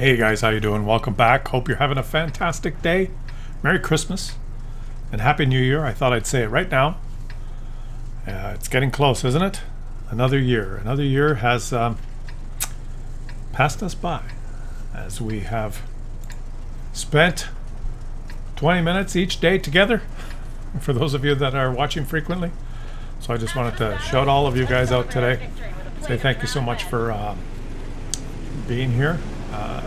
Hey guys, how you doing? Welcome back. Hope you're having a fantastic day. Merry Christmas and Happy New Year. I thought I'd say it right now. It's getting close, isn't it? Another year. Another year has passed us by as we have spent 20 minutes each day together for those of you that are watching frequently. So I just wanted to shout all of you guys out today. Say thank you so much for being here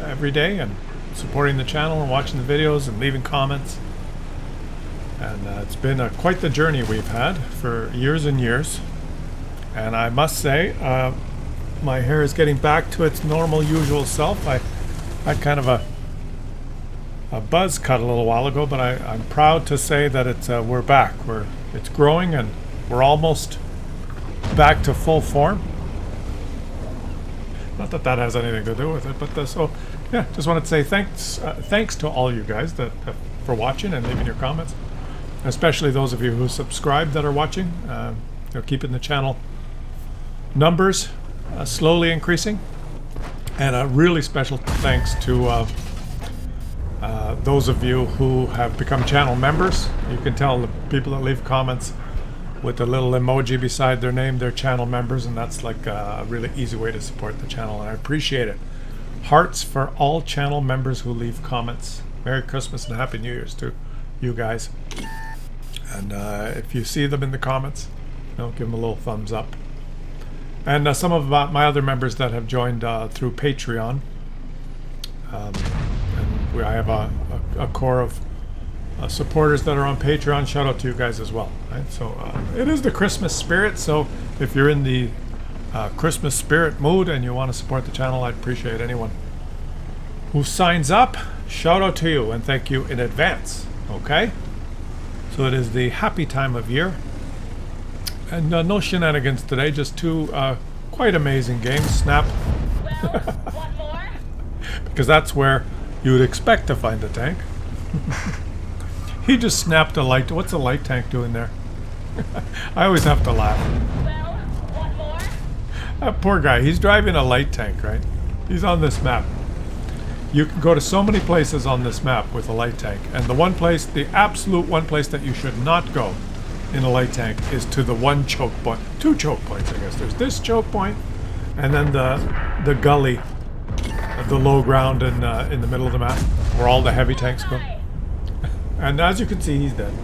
every day and supporting the channel and watching the videos and leaving comments. And it's been quite the journey we've had for years and years. And I must say, my hair is getting back to its normal, usual self. I had kind of a buzz cut a little while ago, but I'm proud to say that it's we're back. It's growing and we're almost back to full form. Not that that has anything to do with it, but so yeah, just wanted to say thanks to all you guys for watching and leaving your comments, especially those of you who subscribe that are watching. Keeping the channel numbers slowly increasing, and a really special thanks to those of you who have become channel members. You can tell the people that leave comments with a little emoji beside their name, they're channel members, and that's like a really easy way to support the channel, and I appreciate it. Hearts for all channel members who leave comments. Merry Christmas and Happy New Year's to you guys. And if you see them in the comments, give them a little thumbs up. And some of my other members that have joined through Patreon, and I have a core of supporters that are on Patreon. Shout out to you guys as well. Right? So it is the Christmas spirit, so if you're in the Christmas spirit mood and you want to support the channel, I'd appreciate anyone who signs up. Shout out to you and thank you in advance. Okay, so it is the happy time of year, and no shenanigans today, just two quite amazing games. Snap. Well, want more? Because that's where you would expect to find a tank. He just snapped a light. What's a light tank doing there? I always have to laugh. Well, want more? That poor guy. He's driving a light tank, right? He's on this map. You can go to so many places on this map with a light tank, and the absolute one place that you should not go in a light tank is to the one choke point. Two choke points, I guess. There's this choke point, and then the gully, the low ground in the middle of the map, where all the heavy tanks go. And as you can see, he's dead.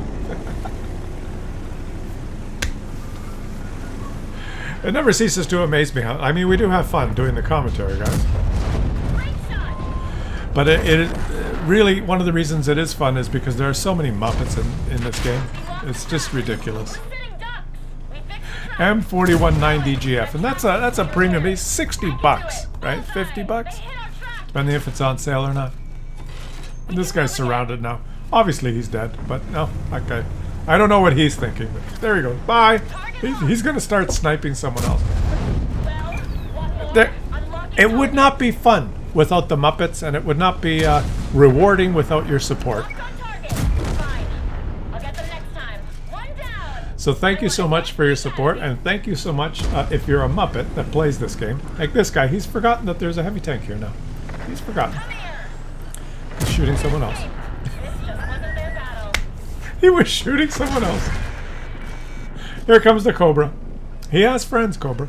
It never ceases to amaze me. I mean, we do have fun doing the commentary, guys. But it really, one of the reasons it is fun is because there are so many Muppets in this game. It's just ridiculous. M4190GF, and that's a premium. He's $60, right? $50, depending if it's on sale or not. And this guy's surrounded now. Obviously he's dead, but no, okay. I don't know what he's thinking, but there he goes. Bye! He's gonna start sniping someone else. It would not be fun without the Muppets, and it would not be rewarding without your support. So thank you so much for your support, and thank you so much if you're a Muppet that plays this game. Like this guy, he's forgotten that there's a heavy tank here now. He's forgotten. He's shooting someone else. He was shooting someone else. Here comes the Cobra. He has friends, Cobra.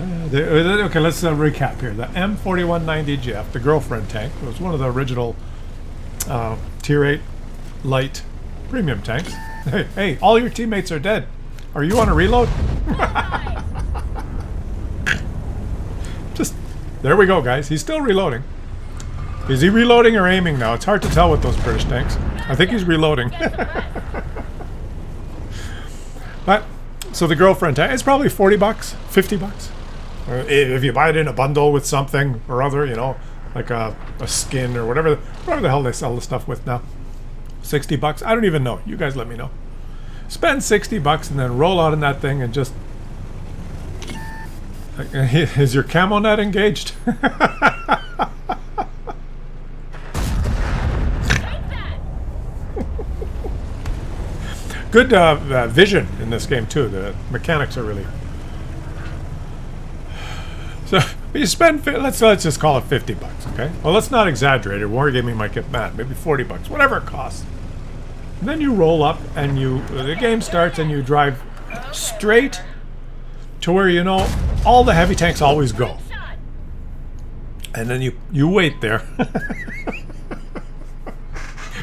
Okay, let's recap here. The M4190GF, the girlfriend tank, was one of the original Tier 8 light premium tanks. Hey, all your teammates are dead. Are you on a reload? Just, there we go, guys. He's still reloading. Is he reloading or aiming now? It's hard to tell with those British tanks. I think he's reloading. But, so the girlfriend tank, it's probably $40, $50. Or if you buy it in a bundle with something or other, like a skin or whatever the hell they sell the stuff with now. $60? I don't even know. You guys let me know. Spend $60 and then roll out in that thing and just... Is your camo net engaged? Good vision in this game too. The mechanics are really... So But you spend, let's just call it 50 bucks, okay? Well, let's not exaggerate it. Wargaming might get mad. Maybe 40 bucks, whatever it costs. And then you roll up and the game starts and you drive straight to where you know all the heavy tanks always go. And then you wait there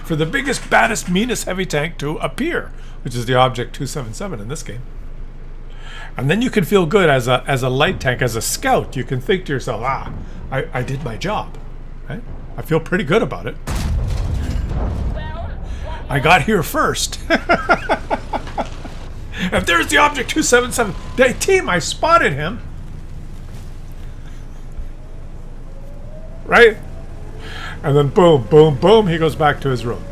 for the biggest, baddest, meanest heavy tank to appear, which is the Object 277 in this game. And then you can feel good as a light tank, as a scout. You can think to yourself, I did my job. Right? I feel pretty good about it. I got here first. If there's the Object 277, hey, team, I spotted him. Right? And then boom, boom, boom, he goes back to his room.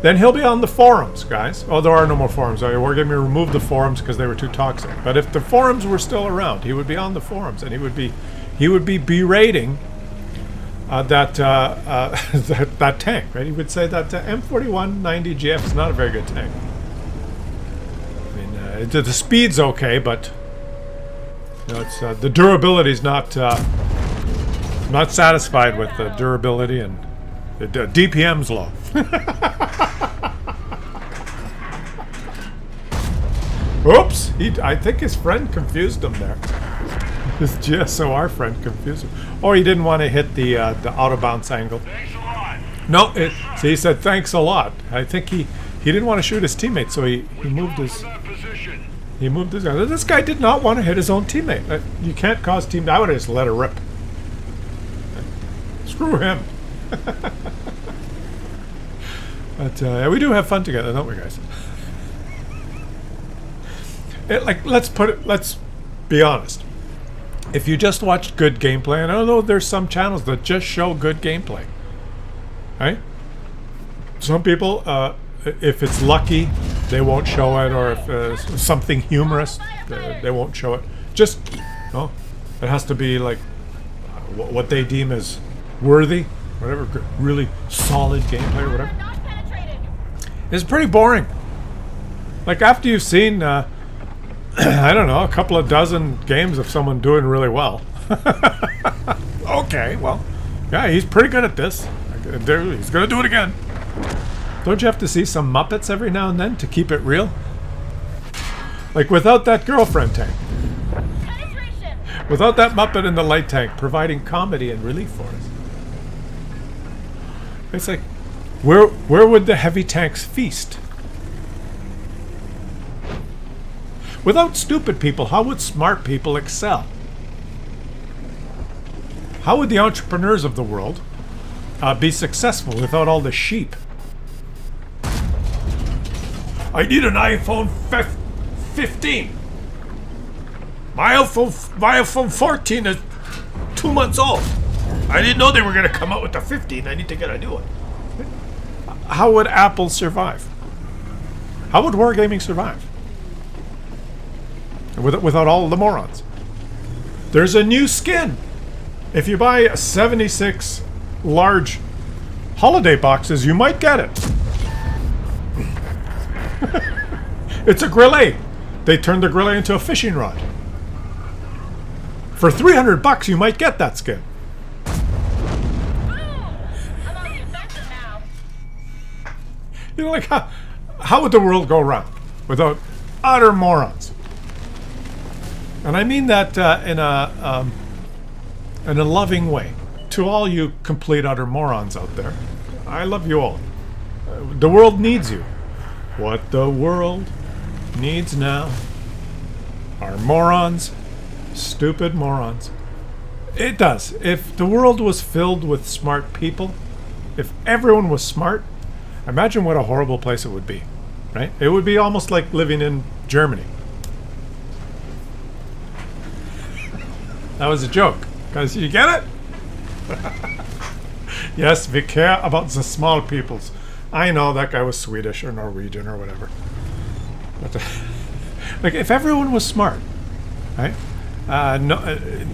Then he'll be on the forums, guys. Oh, there are no more forums. We're going to remove the forums because they were too toxic. But if the forums were still around, he would be on the forums and he would be berating that tank, right? He would say that M4190 GF is not a very good tank. I mean, the speed's okay, but you know, it's the durability's not satisfied with the durability, and the DPM's low. Oops! I think his friend confused him there. His GSOR friend confused him. Or he didn't want to hit the out of bounds angle. Thanks a lot. No, so he said thanks a lot. I think he didn't want to shoot his teammate, so he moved his. He moved his gun. This guy did not want to hit his own teammate. You can't cause team. I would have just let her rip. Screw him. But we do have fun together, don't we, guys? Let's be honest. If you just watched good gameplay, and I know there's some channels that just show good gameplay, right? Some people, if it's lucky, they won't show it, or if something humorous, they won't show it. Just, no, it has to be like what they deem as worthy, whatever, really solid gameplay or whatever. It's pretty boring. Like after you've seen, I don't know, a couple of dozen games of someone doing really well. Okay, well, yeah, he's pretty good at this. He's gonna do it again. Don't you have to see some Muppets every now and then to keep it real? Like without that girlfriend tank. Without that Muppet in the light tank providing comedy and relief for us. It's like, where would the heavy tanks feast? Without stupid people, how would smart people excel? How would the entrepreneurs of the world be successful without all the sheep? I need an iPhone 15. My iPhone 14 is 2 months old. I didn't know they were going to come out with the 15. I need to get a new one. How would Apple survive? How would Wargaming survive? Without all the morons. There's a new skin. If you buy 76 large holiday boxes, you might get it. It's a grillet. They turned the grillet into a fishing rod. For 300 bucks, you might get that skin. You know, like how would the world go round without utter morons? And I mean that in a loving way. To all you complete utter morons out there, I love you all. The world needs you. What the world needs now are morons, stupid morons. It does. If the world was filled with smart people, if everyone was smart, imagine what a horrible place it would be, right? It would be almost like living in Germany. That was a joke. Guys, you get it? Yes, we care about the small peoples. I know that guy was Swedish or Norwegian or whatever. But like, if everyone was smart, right?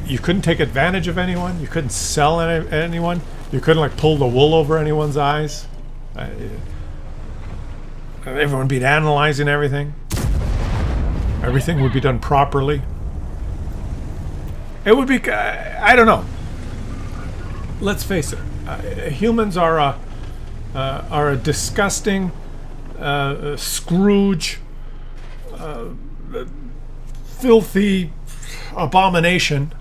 You couldn't take advantage of anyone. You couldn't sell anyone. You couldn't like pull the wool over anyone's eyes. Everyone would be analyzing everything. Everything would be done properly. It would be, I don't know. Let's face it, humans are a disgusting Scrooge, filthy abomination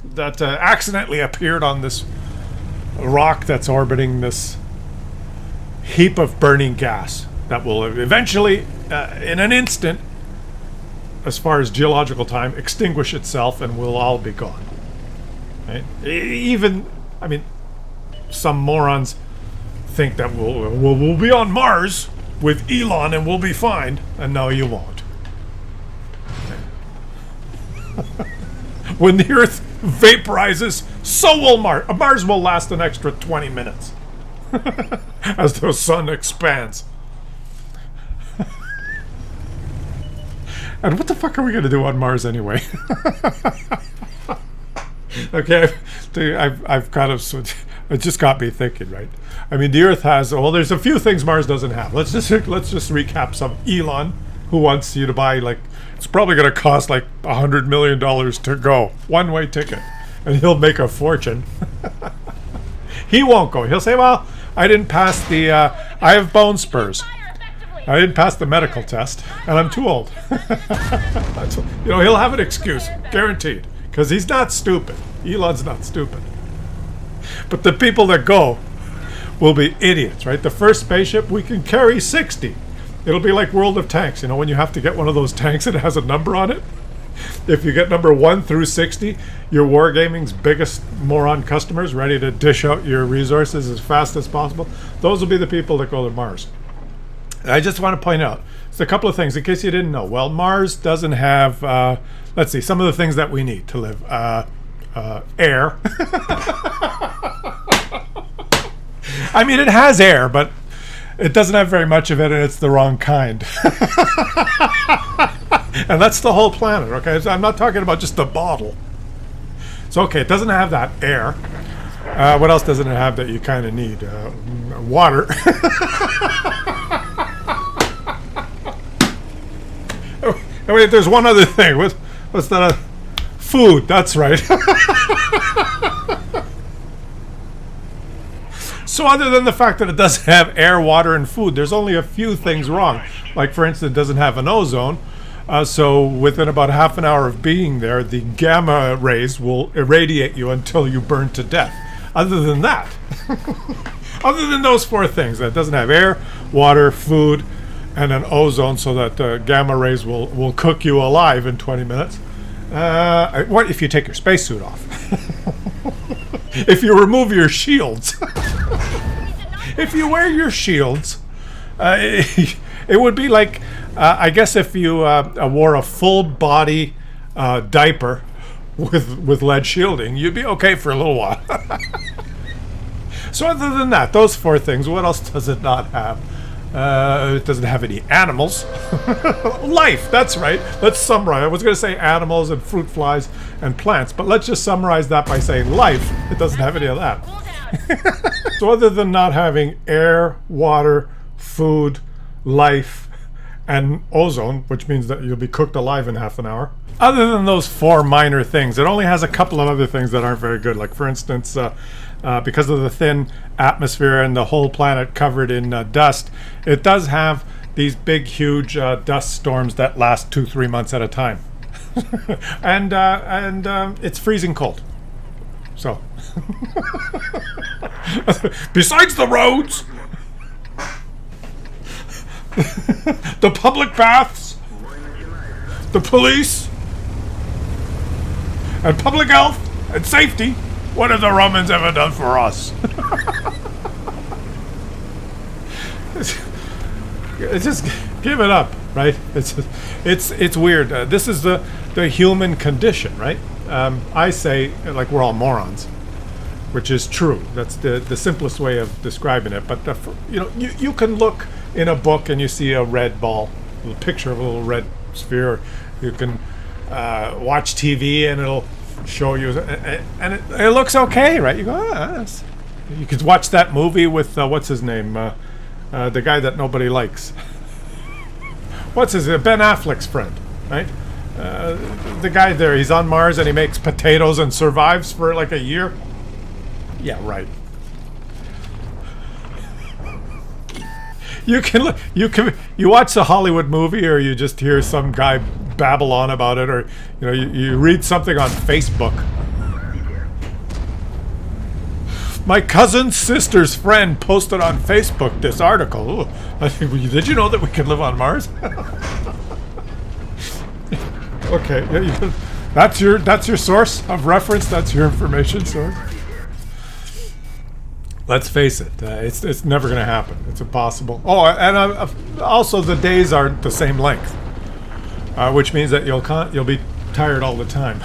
that accidentally appeared on this rock that's orbiting this heap of burning gas that will eventually, in an instant, as far as geological time, extinguish itself and we'll all be gone. Right? Even, I mean, some morons think that we'll be on Mars with Elon and we'll be fine, and no, you won't. When the Earth vaporizes, so will Mars. Mars will last an extra 20 minutes as the sun expands. And what the fuck are we going to do on Mars anyway? Okay, I've kind of... It just got me thinking, right? I mean, the Earth has... Well, there's a few things Mars doesn't have. Let's just recap some. Elon, who wants you to buy, like... It's probably going to cost, like, $100 million to go. One-way ticket. And he'll make a fortune. He won't go. He'll say, well, I didn't pass the... I have bone spurs. I didn't pass the medical test, and I'm too old. You know, he'll have an excuse, guaranteed, because he's not stupid. Elon's not stupid. But the people that go will be idiots, right? The first spaceship, we can carry 60. It'll be like World of Tanks, you know, when you have to get one of those tanks that has a number on it. If you get number 1 through 60, you're Wargaming's biggest moron customers, ready to dish out your resources as fast as possible. Those will be the people that go to Mars. I just want to point out, it's a couple of things in case you didn't know. Well, Mars doesn't have, let's see, some of the things that we need to live. Air. I mean, it has air, but it doesn't have very much of it, and it's the wrong kind. And that's the whole planet, okay? So I'm not talking about just the bottle. So, okay, it doesn't have that air. What else doesn't it have that you kind of need? Water. Wait, there's one other thing. What's that? Food. That's right. So other than the fact that it doesn't have air, water, and food, there's only a few things wrong. Like, for instance, it doesn't have an ozone. So within about half an hour of being there, the gamma rays will irradiate you until you burn to death. Other than that, other than those 4 things, that doesn't have air, water, food, and an ozone, so that gamma rays will cook you alive in 20 minutes. What if you take your spacesuit off? If you remove your shields. If you wear your shields, it would be like, I guess if you wore a full body diaper with lead shielding, you'd be okay for a little while. So other than that, those 4 things, what else does it not have? It doesn't have any animals. Life, that's right. Let's summarize. I was going to say animals and fruit flies and plants, but let's just summarize that by saying life. It doesn't have any of that. So other than not having air, water, food, life, and ozone, which means that you'll be cooked alive in half an hour, other than those 4 minor things, it only has a couple of other things that aren't very good. Like, for instance, because of the thin atmosphere and the whole planet covered in dust, it does have these big, huge dust storms that last 2-3 months at a time. and it's freezing cold. So, besides the roads, the public baths, the police, and public health and safety, what have the Romans ever done for us? It's just give it up, right? It's weird. This is the human condition, right? I say, like, we're all morons, which is true. That's the simplest way of describing it. But you know, you can look in a book and you see a red ball, a picture of a little red sphere. You can watch TV and it'll show you, and it looks okay, right? You go, you could watch that movie with what's his name, the guy that nobody likes. What's his Ben Affleck's friend, right? the guy there, he's on Mars and he makes potatoes and survives for like a year. Yeah, right. You watch a Hollywood movie, or you just hear some guy babble on about it, or you read something on Facebook. My cousin's sister's friend posted on Facebook this article. Ooh, did you know that we can live on Mars? Okay, that's your source of reference. That's your information source. Let's face it, it's never going to happen. It's impossible. Oh, and also the days aren't the same length, which means that you'll be tired all the time.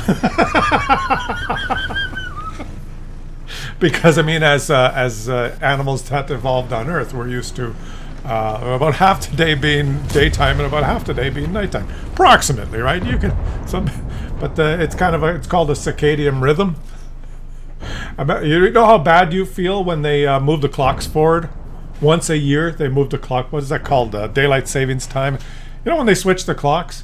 Because I mean, as animals that evolved on Earth, we're used to about half the day being daytime and about half the day being nighttime, approximately, right? But it's called a circadian rhythm. You know how bad you feel when they move the clocks forward once a year? They move the clock. What is that called? Daylight savings time. You know when they switch the clocks?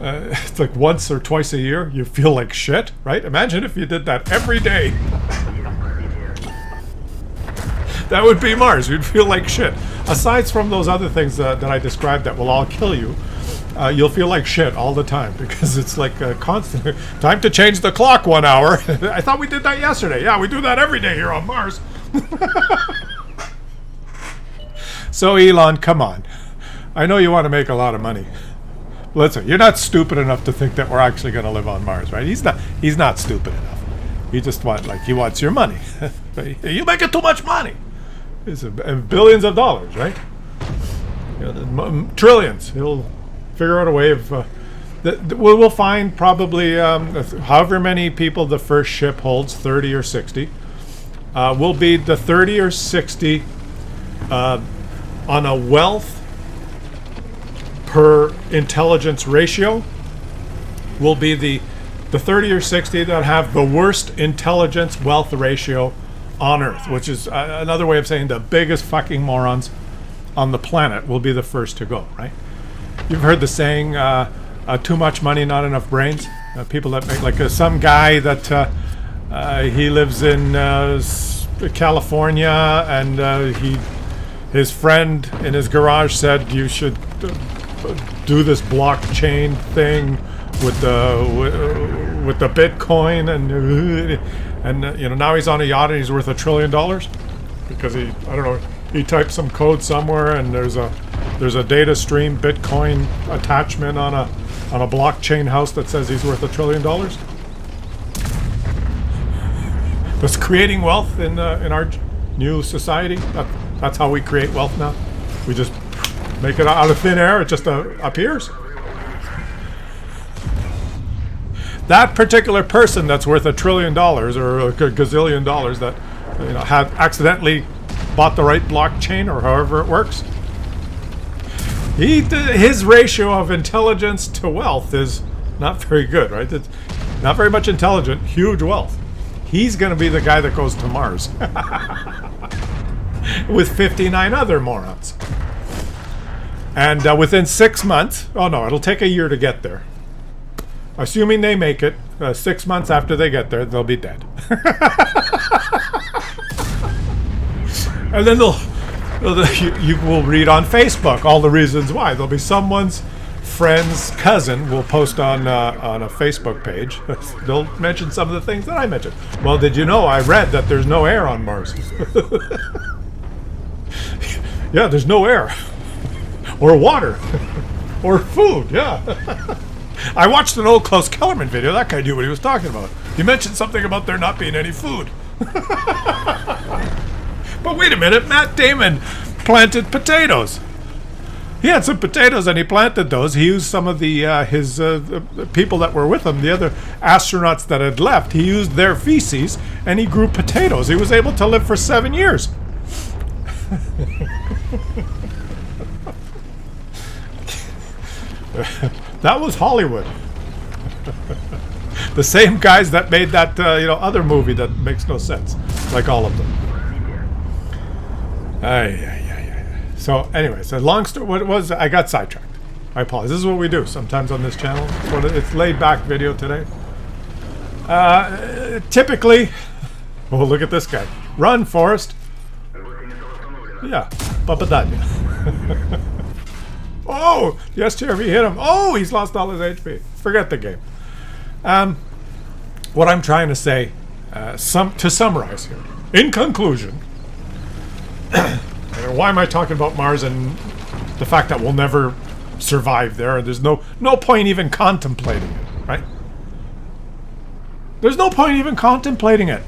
It's like once or twice a year. You feel like shit, right? Imagine if you did that every day. That would be Mars. You'd feel like shit. Aside from those other things that I described that will all kill you, you'll feel like shit all the time, because it's like a constant. Time to change the clock 1 hour. I thought we did that yesterday. Yeah, we do that every day here on Mars. So Elon, come on. I know you want to make a lot of money. Listen, you're not stupid enough to think that we're actually going to live on Mars, right? He's not stupid enough. He just he wants your money. You making too much money. It's billions of dollars, right? Trillions. He'll figure out a way of. We'll find probably however many people the first ship holds, 30 or 60, will be the 30 or 60 on a wealth per intelligence ratio. Will be the 30 or 60 that have the worst intelligence wealth ratio on Earth, which is another way of saying the biggest fucking morons on the planet will be the first to go, right? You've heard the saying, too much money, not enough brains. People that make, like some guy that he lives in California, and his friend in his garage said you should do this blockchain thing with the Bitcoin, and now he's on a yacht and he's worth $1 trillion because he typed some code somewhere, and there's a data stream Bitcoin attachment on a blockchain house that says he's worth $1 trillion. That's creating wealth in our new society. That's how we create wealth now. We just make it out of thin air. It just appears. That particular person that's worth $1 trillion or a gazillion dollars that had accidentally bought the right blockchain, or however it works, his ratio of intelligence to wealth is not very good, right? It's not very much intelligent, huge wealth. He's going to be the guy that goes to Mars with 59 other morons. And within 6 months, it'll take a year to get there. Assuming they make it, 6 months after they get there, they'll be dead. And then you will read on Facebook all the reasons why. There'll be someone's friend's cousin will post on a Facebook page. They'll mention some of the things that I mentioned. Well, did you know I read that there's no air on Mars? Yeah, there's no air. Or water. Or food, yeah. I watched an old Klaus Kellerman video. That guy knew what he was talking about. He mentioned something about there not being any food. But wait a minute, Matt Damon planted potatoes. He had some potatoes and he planted those. He used some of his people that were with him, the other astronauts that had left, he used their feces and he grew potatoes. He was able to live for 7 years. That was Hollywood. The same guys that made that other movie that makes no sense, like all of them. So anyway, so long story. What was I got sidetracked? I apologize. This is what we do sometimes on this channel. It's laid back video today. Typically, oh, look at this guy. Run, Forrest. Yeah, papadanya. Oh, yes, STRV hit him. Oh, he's lost all his HP. Forget the game. What I'm trying to say, to summarize here, in conclusion, why am I talking about Mars and the fact that we'll never survive there? There's no point even contemplating it, right? There's no point even contemplating it.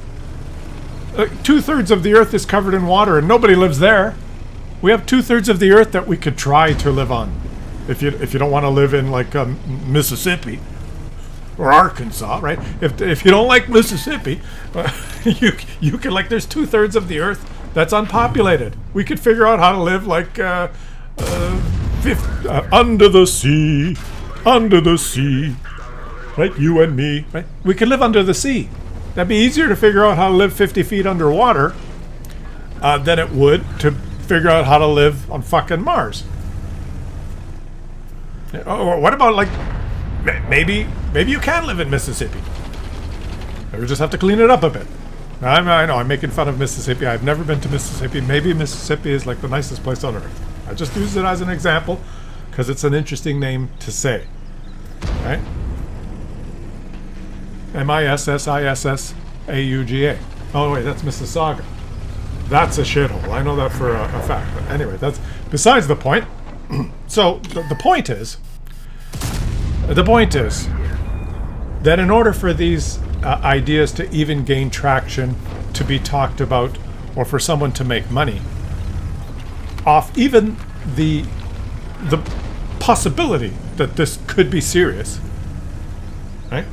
2/3 of the Earth is covered in water, and nobody lives there. We have 2/3 of the Earth that we could try to live on. If you don't want to live in like Mississippi or Arkansas, right? If you don't like Mississippi, you can, like, there's 2/3 of the Earth that's unpopulated. We could figure out how to live like under the sea, right? You and me, right? We could live under the sea. That'd be easier to figure out how to live 50 feet underwater than it would to figure out how to live on fucking Mars. Or what about, like, maybe you can live in Mississippi. We just have to clean it up a bit. I know I'm making fun of Mississippi. I've never been to Mississippi. Maybe Mississippi is like the nicest place on earth. I just use it as an example because it's an interesting name to say, right? Mississauga. Oh wait, that's Mississauga. That's a shithole. I know that for a fact. But anyway, that's besides the point. So the point is that in order for these ideas to even gain traction, to be talked about, or for someone to make money off even the possibility that this could be serious, right,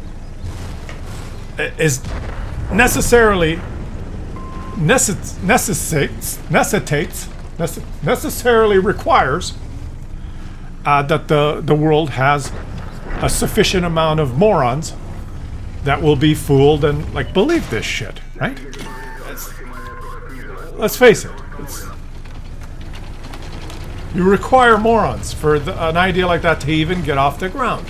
is necessarily requires that the world has a sufficient amount of morons that will be fooled and, like, believe this shit, right? Let's face it. You require morons for an idea like that to even get off the ground.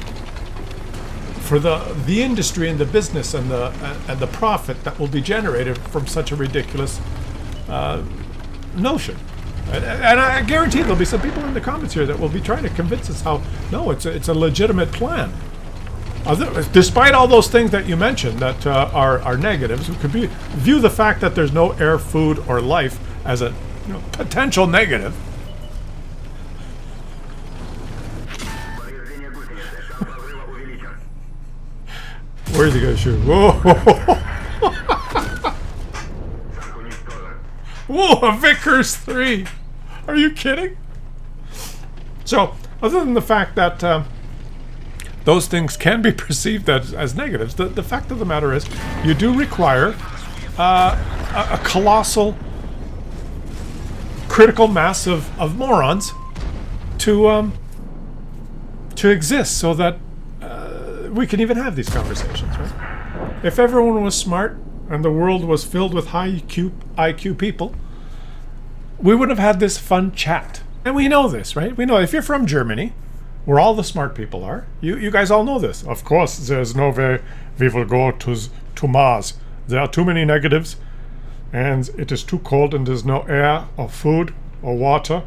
For the industry and the business and the profit that will be generated from such a ridiculous notion. And I guarantee there'll be some people in the comments here that will be trying to convince us how, no, it's a legitimate plan. Despite all those things that you mentioned that are negatives, we could view the fact that there's no air, food, or life as a potential negative. Where's he gonna shoot? Whoa! Whoa! A Vickers 3! Are you kidding? So, other than the fact that those things can be perceived as negatives, the fact of the matter is, you do require a colossal critical mass of morons to exist, so that we can even have these conversations, right? If everyone was smart and the world was filled with high IQ people, we would have had this fun chat. And we know this, right? We know if you're from Germany, where all the smart people are, you guys all know this. Of course, there's no way we will go to Mars. There are too many negatives, and it is too cold, and there's no air or food or water,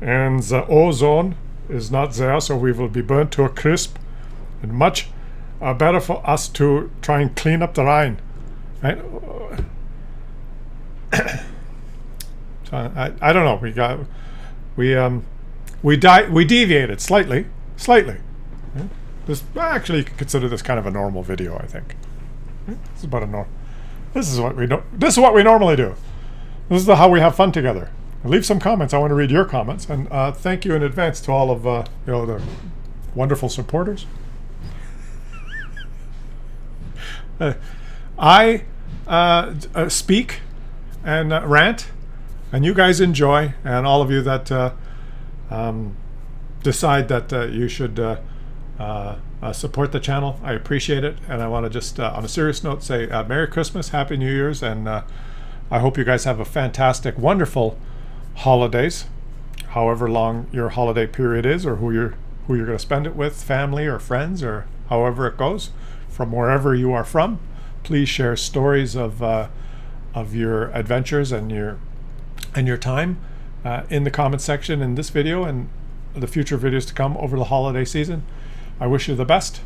and the ozone is not there, so we will be burnt to a crisp. And much better for us to try and clean up the Rhine, right? So I don't know. We deviated slightly. Right? Actually, you could consider this kind of a normal video, I think. Right? This is about a normal. This is what we do. This is what we normally do. This is how we have fun together. Leave some comments. I want to read your comments, and thank you in advance to all of the wonderful supporters. I speak and rant, and you guys enjoy, and all of you that decide that you should support the channel, I appreciate it. And I want to just, on a serious note, say Merry Christmas, Happy New Year's, and I hope you guys have a fantastic, wonderful holidays, however long your holiday period is, or who you're going to spend it with, family or friends or however it goes, from wherever you are from. Please share stories of your adventures and your time in the comment section in this video and the future videos to come over the holiday season. I wish you the best,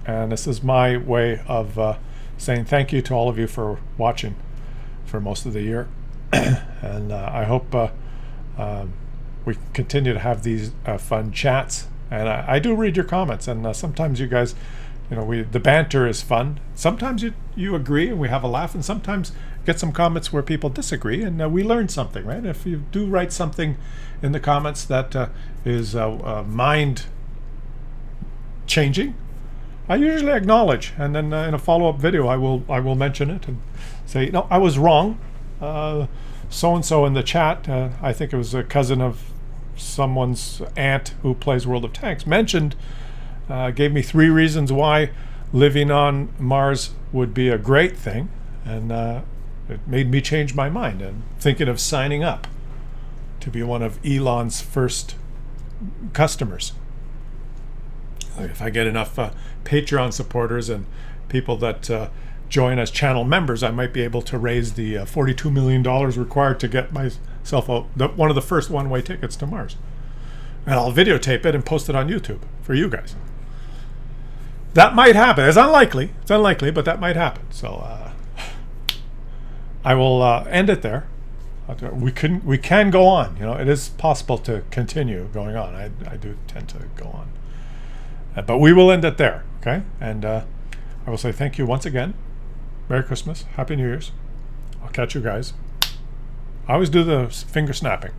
and this is my way of saying thank you to all of you for watching for most of the year. And I hope we continue to have these fun chats, and I do read your comments, and sometimes you guys, the banter is fun. Sometimes you agree and we have a laugh, and sometimes get some comments where people disagree, and we learn something, right? If you do write something in the comments that is mind changing, I usually acknowledge, and then in a follow-up video I will mention it and say, no, I was wrong. So-and-so in the chat, I think it was a cousin of someone's aunt who plays World of Tanks, mentioned, gave me 3 reasons why living on Mars would be a great thing, and it made me change my mind and thinking of signing up to be one of Elon's first customers. If I get enough Patreon supporters and people that join as channel members, I might be able to raise the $42 million required to get myself one of the first one-way tickets to Mars. And I'll videotape it and post it on YouTube for you guys. That might happen. It's unlikely, but that might happen. So I will end it there. We can go on. It is possible to continue going on. I do tend to go on. But we will end it there, okay? And I will say thank you once again. Merry Christmas, Happy New Year's. I'll catch you guys. I always do the finger snapping.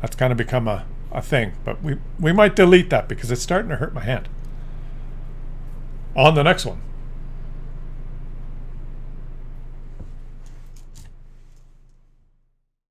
That's kind of become a thing, but we might delete that because it's starting to hurt my hand. On the next one.